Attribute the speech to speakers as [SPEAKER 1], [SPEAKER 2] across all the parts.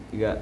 [SPEAKER 1] 3.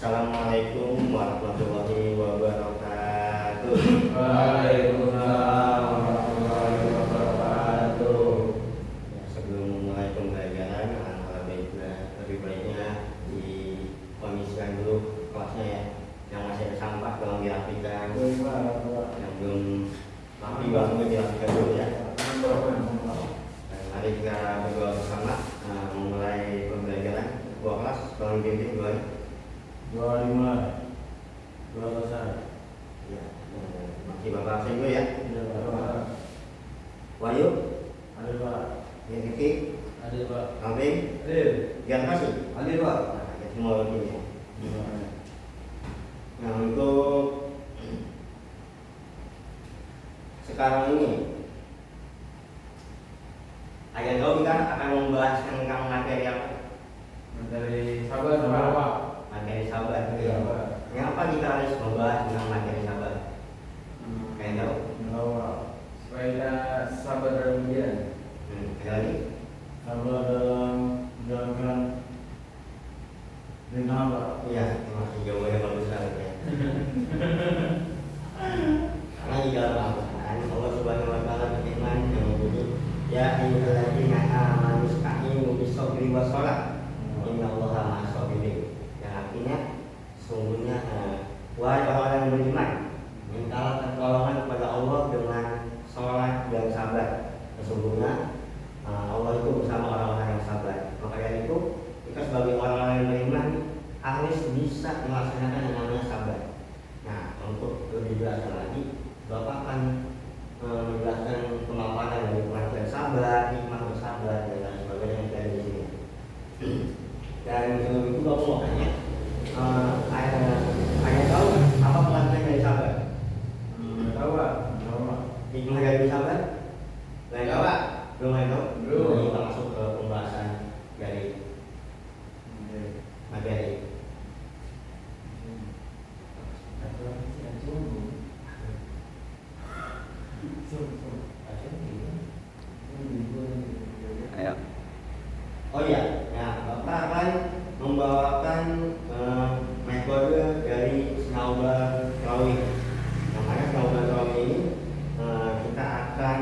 [SPEAKER 2] Assalamualaikum warahmatullahi wabarakatuh.
[SPEAKER 3] Waalaikumsalam warahmatullahi wabarakatuh.
[SPEAKER 2] Sebelum memulai pembelajaran, lebih baiknya dikondisikan dulu kelasnya ya. Yang masih ada sampah tolong dirapikan. Yang belum rapi bangun dirapikan dulu ya. Mari kita berdoa bersama memulai pembelajaran. Ketua kelas tolong dipimpin doa.
[SPEAKER 3] Doa dimulai. Doa selesai.
[SPEAKER 2] Ya, masih Bapak absen dulu ya.
[SPEAKER 3] Ada Pak.
[SPEAKER 2] Wahyu,
[SPEAKER 3] Ada Pak.
[SPEAKER 2] Rifki,
[SPEAKER 3] Ada Pak.
[SPEAKER 2] Kambing,
[SPEAKER 3] Ada.
[SPEAKER 2] Gian kasih.
[SPEAKER 3] Ada Pak.
[SPEAKER 2] Nah, kita semua lagi ya. Nah, untuk sekarang ini Ayah tahu kita akan membahas tentang materi apa?
[SPEAKER 3] Dari sabar sama Pak.
[SPEAKER 2] Materi sabar.
[SPEAKER 3] Iya, Pak.
[SPEAKER 2] Kenapa kita harus membahas tentang materi sabar? Kayak tahu?
[SPEAKER 3] Tahu Pak. Supaya kita sabar dalam ujian.
[SPEAKER 2] Ada lagi?
[SPEAKER 3] Sabar dalam menjalankan perintah Pak.
[SPEAKER 2] Iya, masih jawabannya bagus sekali ya. Karena di dalam Al-Quran Allah Subhanahu Wa Taala berfirman yang berbunyi, Ya ayyuhalladzina amanu ista'inu bis-sabri was-shalah. Innallaha ma'as-sabirin. Yang artinya sungguhnya wahai orang yang beriman, mintalah pertolongan kepada Allah dengan sholat dan sabar. Sesungguhnya Allah itu bersama orang-orang yang sabar. Maka dari itu kita sebagai orang-orang yang beriman harus bisa melaksanakan yang namanya sabar. Nah, untuk lebih jelas lagi, Bapak akan menjelaskan pemaparan dari pengertian sabar, hikmah bersabar, dan lain sebagainya yang ada di sini. Dan sebelum itu Bapak mau tanya, ayah tahu apa pengertian dari sabar?
[SPEAKER 3] Tahu Pak. Tahu Pak.
[SPEAKER 2] Hikmah dari sabar? Lain tahu Pak? Belum lain tahu?
[SPEAKER 3] Belum.
[SPEAKER 2] Jadi kita masuk ke pembahasan dari materi.
[SPEAKER 1] Ayo.
[SPEAKER 2] Oh iya, ya Bapak akan membawakan metode dari Snowball Drawing. Yang mana Snowball Drawing ini kita akan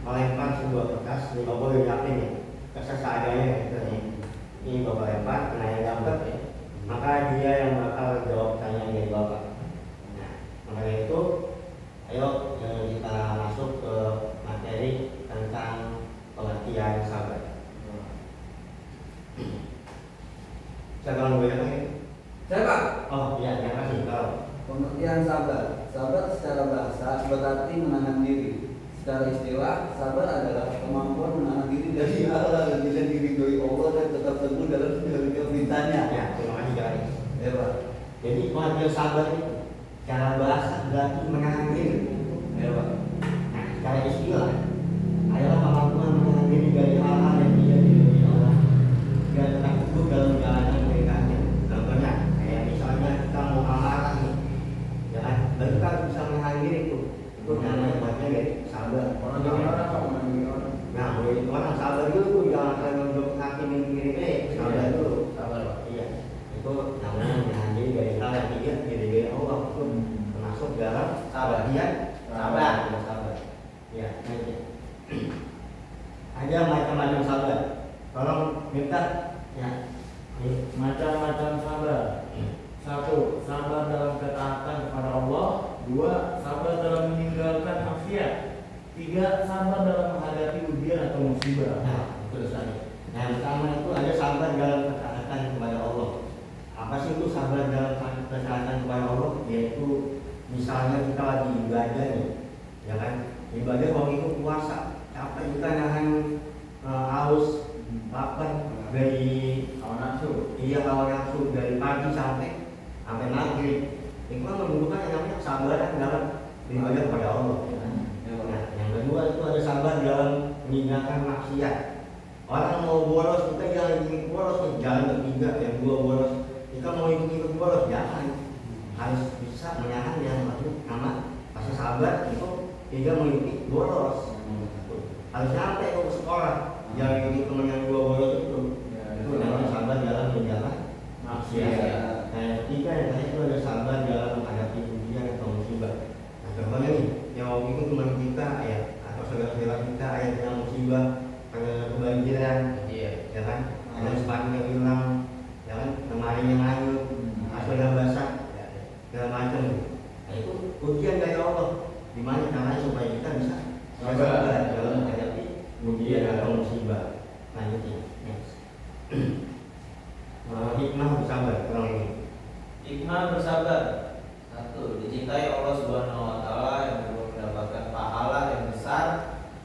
[SPEAKER 2] melempar sebuah kertas. Ini Bapak udah nyiapin ya, kertas seadanya gitu ya. Ini Bapak lempar, nah yang dapat ya, maka dia yang bakal jawab pertanyaan dari Bapak. Nah, maka dari itu, ayo kita masuk ke materi tentang pengertian sabar. Siapa yang boleh pakai?
[SPEAKER 4] Saya Pak,
[SPEAKER 2] Oh iya, terima kasih. Kalau
[SPEAKER 4] pengertian sabar. Sabar secara bahasa berarti menahan diri. Secara istilah, sabar adalah kemampuan menahan diri dari hal-hal yang tidak diridhoi Allah dan tetap teguh dalam menjalankan perintahnya.
[SPEAKER 2] ya, terima kasih sekali.
[SPEAKER 4] Ya Pak.
[SPEAKER 2] Jadi pengertian sabar itu secara bahasa berarti menahan diri.
[SPEAKER 4] Ya Pak.
[SPEAKER 2] Nah, secara istilah adalah kemampuan menahan diri dari hal-hal yang tidak diridhoi Allah dan tetap teguh dalam menjalankan perintahnya. Contohnya, kayak misalnya kita mau amarah nih, ya kan? Baru kita bisa menahan diri itu namanya pengertian dari sabar.
[SPEAKER 3] Orang jadi orang Pak. Orang jadi orang.
[SPEAKER 2] Nah, boleh orang sabar dulu, jangan terlalu untuk hakimin diri sabar dulu.
[SPEAKER 3] Sabar Pak.
[SPEAKER 2] Iya, itu namanya menahan diri dari hal yang tidak diridhoi Allah. Itu termasuk dalam sabar. Iya, sabar, tidak sabar. Iya, nanti. Ada macam-macam sabar. Tolong minta, ya. Ini.
[SPEAKER 3] Macam-macam sabar. 1. Sabar dalam ketaatan kepada Allah. 2. Sabar dalam meninggalkan maksiat. 3. Sabar dalam menghadapi ujian atau musibah.
[SPEAKER 2] Nah, betul sekali. Yang pertama itu ada sabar dalam ketaatan kepada Allah. Apa sih itu sabar dalam ketaatan kepada Allah? Yaitu misalnya kita lagi ibadah nih, ya kan? Ibadah kalau itu puasa, capek kita nahan haus, lapar dari
[SPEAKER 3] Hawa nafsu.
[SPEAKER 2] iya hawa nafsu dari pagi sampai maghrib. Itu kan membutuhkan yang namanya kesabaran dalam beribadah kepada Allah. Nah, yang kedua itu ada sabar dalam meninggalkan maksiat. Orang mau bolos, kita jangan ikut bolos nih, jalan bertiga, yang dua bolos, kita mau ikut bolos, jangan. Harus bisa menahan yang masuk nama masa sabar itu tidak mengikuti bolos. Harus nyampe ke sekolah, jangan itu teman yang dua bolos itu namanya sabar dalam menjalan maksiat. Nah, yang ketiga yang tadi itu ada sabar dalam menghadapi ujian atau musibah. Nah, contohnya nih, yang waktu itu teman kita ya atau saudara-saudara kita yang kena musibah, kebanjiran, ya kan, ada sepatunya hilang, ya kan, lemarinya nganyut, asalnya basah, segala macam. Nah, itu ujian dari Allah. Gimana caranya supaya kita bisa sabar dalam menghadapi ujian atau musibah. Lanjutnya, next. Hikmah bersabar, kurang ini.
[SPEAKER 1] Hikmah bersabar. 1. Dicintai Allah Subhanahu wa taala yang mendapatkan pahala yang besar.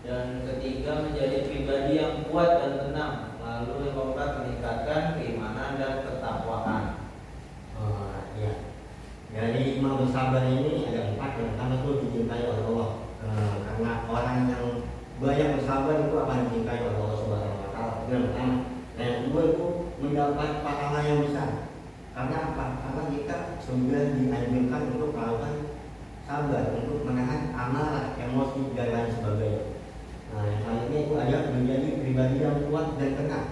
[SPEAKER 1] Dan ketiga, menjadi pribadi yang kuat dan tenang. Lalu yang keempat, meningkatkan keimanan dan ketakwaan.
[SPEAKER 2] Ya. Dari hikmah bersabar ini ada 4. Yang pertama itu dicintai oleh Allah. Karena orang yang banyak bersabar itu akan dicintai oleh Allah Subhanahu wa taala. Itu yang pertama. Dan yang kedua itu mendapat pahala yang besar. Karena apa? Karena kita sudah dianjurkan untuk melakukan sabar, untuk menahan amarah, emosi dan lain sebagainya. Nah, yang selanjutnya itu ada menjadi pribadi yang kuat dan tenang.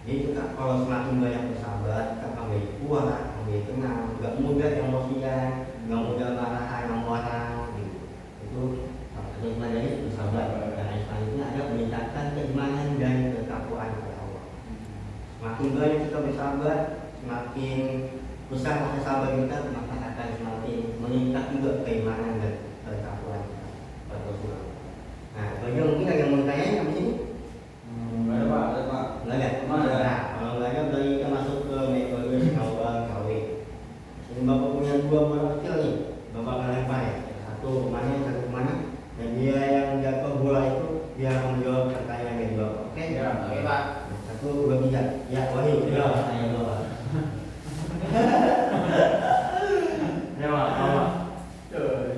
[SPEAKER 2] Jadi kita kalau semakin banyak bersabar, kita akan menjadi kuat, menjadi tenang, nggak mudah emosian, nggak mudah marahan sama orang, gitu. Itu hikmah dari bersabar. Dan yang selanjutnya ada meningkatkan keimanan dan ketakwaan kepada Allah. Semakin banyak kita bersabar, semakin besar rasa sabar kita, maka akan semakin meningkat juga keimanan dan ketakwaan kita kepada Allah. Nah, bagi mungkin ada yang mau tanya di sini?
[SPEAKER 1] Ada Pak, ada Pak.
[SPEAKER 2] Nggak ada? Nah, kalau nggak ada, berarti kita masuk ke metode Sabar KW. Ini Bapak punya 2 bola kecil nih, Bapak akan lempar ya. Satu kemana, satu kemana. Dan dia yang jatuh bola itu, dia akan menjawab pertanyaan yang dijawab. Oke?
[SPEAKER 1] Ya, oke Pak.
[SPEAKER 2] 1, 2, 3. Ya, Wahyu, jawab pertanyaan Bapak.
[SPEAKER 3] Ya Pak, Bapak.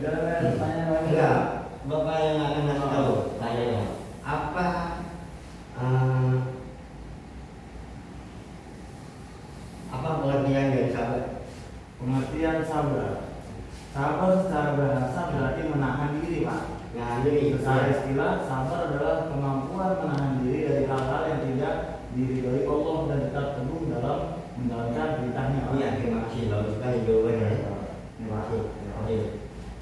[SPEAKER 3] Jangan tanya lagi.
[SPEAKER 2] Enggak, Bapak yang akan ngasih tahu tanya apa apa pengertian dari sabar?
[SPEAKER 3] Pengertian sabar. Sabar secara bahasa berarti menahan diri, Pak.
[SPEAKER 2] Nah, jadi
[SPEAKER 3] Secara istilah, sabar adalah kemampuan menahan diri dari hal-hal yang tidak diridhoi Allah dan tetap teguh dalam menjalankan perintahnya.
[SPEAKER 2] Iya, terima kasih, bagus sekali jawabannya.
[SPEAKER 3] Terima kasih.
[SPEAKER 2] Oke.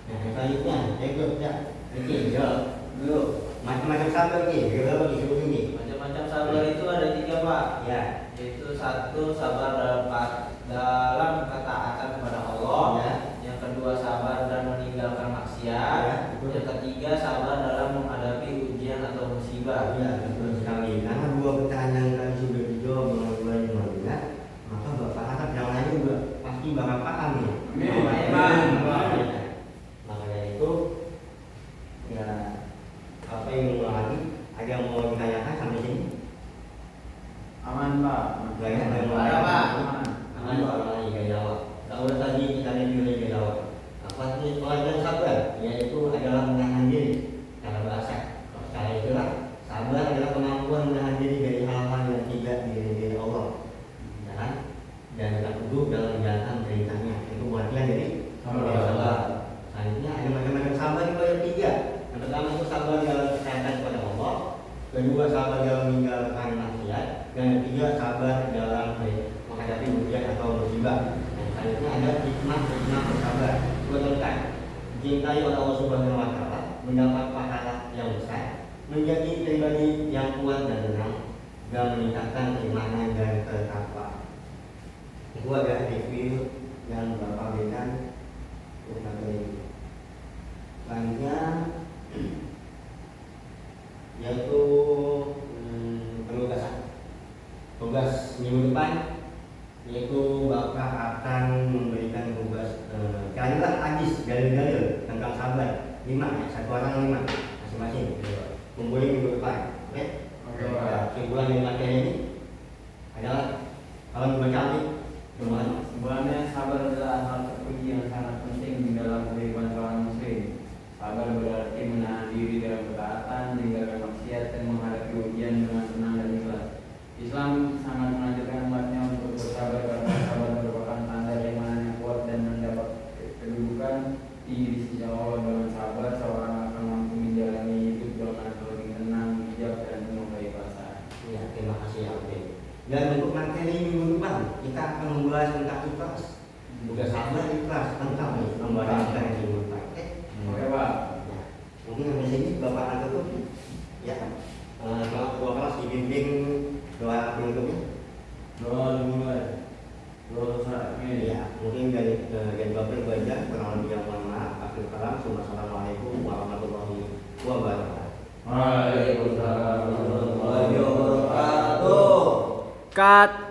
[SPEAKER 2] Nah, yang selanjutnya, ikut ya. Oke, jawab dulu. Macam-macam sabar nih, kita bagi sebut ini.
[SPEAKER 1] Macam-macam sabar itu ada 3 Pak.
[SPEAKER 2] Ya.
[SPEAKER 1] Yaitu 1, sabar dalam ketaatan kepada Allah.
[SPEAKER 2] Ya.
[SPEAKER 1] Yang kedua, sabar dan meninggalkan maksiat.
[SPEAKER 2] Ya, betul.
[SPEAKER 1] Yang ketiga, sabar dalam menghadapi ujian atau musibah.
[SPEAKER 2] Ya, betul sekali. Karena 2 pertanyaan yang tadi sudah dijawab dengan benar, maka Bapak harap yang lain juga pasti bakal paham nih.
[SPEAKER 1] Amin.
[SPEAKER 2] Makanya itu, ya apa yang mau lagi? Ada yang mau ditanyakan sampai sini?
[SPEAKER 3] Aman, Pak.
[SPEAKER 2] Banyak yang mau
[SPEAKER 1] Ada, Pak.
[SPEAKER 2] Aman, Pak. Lagi gak jawab. Kalau tadi kita lihat juga gak jawab. Apa sih pelajaran sabar? Yaitu adalah menahan diri. Cara bahasa. Secara itulah sabar adalah kemampuan menahan diri dari hal-hal yang tidak diridhoi Allah. Ya kan? Dan tetap teguh dalam menjalankan perintahnya. Itu pengertian dari sabar. Selanjutnya ada macam-macam sabar itu ada 3. Yang pertama itu sabar dalam ketaatan kepada Allah. Kedua, sabar dalam meninggalkan maksiat. Dan yang ketiga, sabar dalam menghadapi ujian atau musibah. Dan selanjutnya ada hikmah bersabar. Dua tentang dicintai oleh Allah Subhanahu wa taala, mendapat pahala yang besar, menjadi pribadi yang kuat dan tenang, dan meningkatkan keimanan dan ketakwaan. Itu ada review yang Bapak berikan kepada ini. Selanjutnya yaitu penugasan. Tugas minggu depan yaitu Bapak akan memberikan tugas carilah hadis dalil-dalil tentang sabar 5 ya, 1 orang 5 masing-masing. Kumpulin minggu depan. Oke? Kesimpulan dari materi ini adalah kalau dibaca
[SPEAKER 5] Sebenarnya sabar adalah hal terpuji yang sangat penting di dalam kehidupan seorang muslim. Sabar berarti menahan diri dalam ketaatan, meninggalkan maksiat, dan menghadapi ujian dengan tenang dan ikhlas. Islam sangat mengajarkan umatnya untuk bersabar karena sabar merupakan tanda keimanan yang kuat dan mendapat kedudukan tinggi di sisi Allah.
[SPEAKER 2] ikhlas tentang ikhlas. Udah sabar ikhlas tentang nih lembaran kita yang dimulai.
[SPEAKER 5] Oke Pak.
[SPEAKER 2] Ya, mungkin sampai sini Bapak akan tutup ya. Kalau dua kelas dibimbing doa penutupnya.
[SPEAKER 3] Doa dimulai. Doa selesai.
[SPEAKER 2] Ya, mungkin dari Bapak itu aja. Kurang lebih yang mohon maaf. Akhir kalam. Assalamualaikum warahmatullahi wabarakatuh.
[SPEAKER 3] Waalaikumsalam warahmatullahi wabarakatuh.
[SPEAKER 1] Cut.